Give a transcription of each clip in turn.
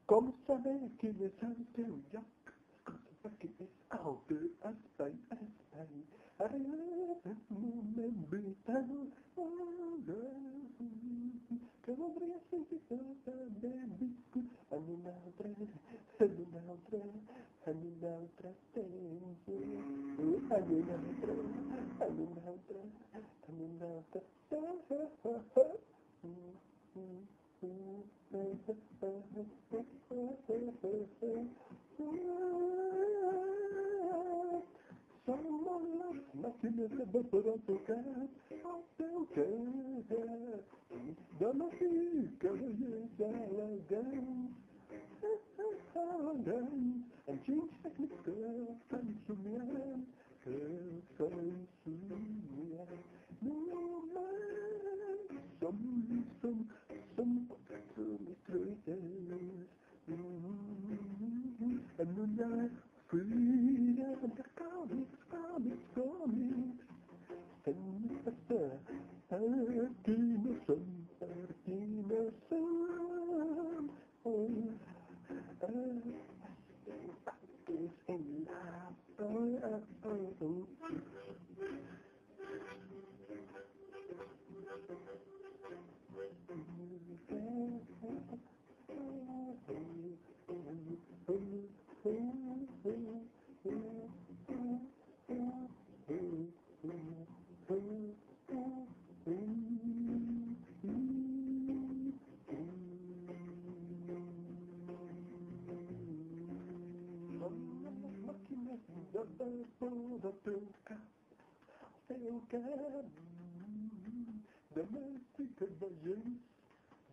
Como saber quin és el teu lloc? Com saber quin és el teu espai, espai? Arriba el moment vital, que voldria sentir tot haver viscut en un altre temps, en un altre temps, en un altre Som les màquines de vapor tocat al teu cap. Dona sí que veies elegants, elegants, amb ginys tècnics que fan somiar, que fan somiar. Només som truites en una fira de còmics, fent passar per qui no som, is in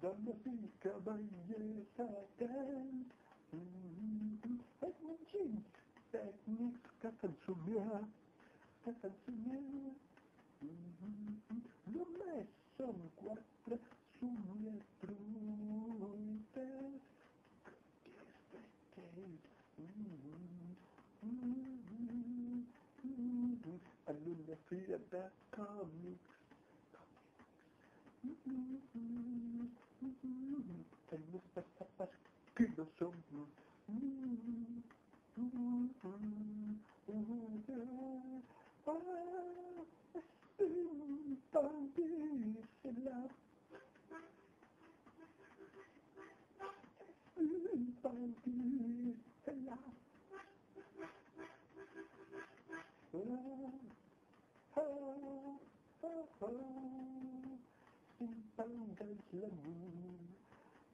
Dames i cavallers, atents, els mongins tècnics que fan somiar, només som 4 somiatruites, en una fira de còmics. Fem nos passar per qui no som. Estem tan vigilats. Simpangais l'amour,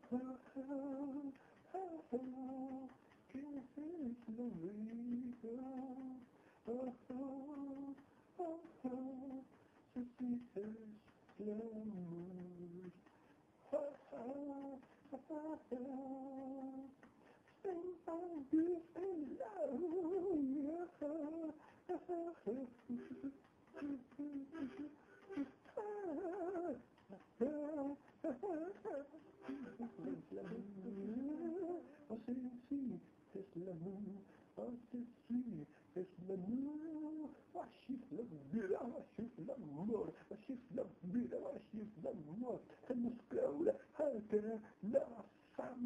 que és la vida, ceci és l'amour, simpangais l'amour, fem-nos creure que no som.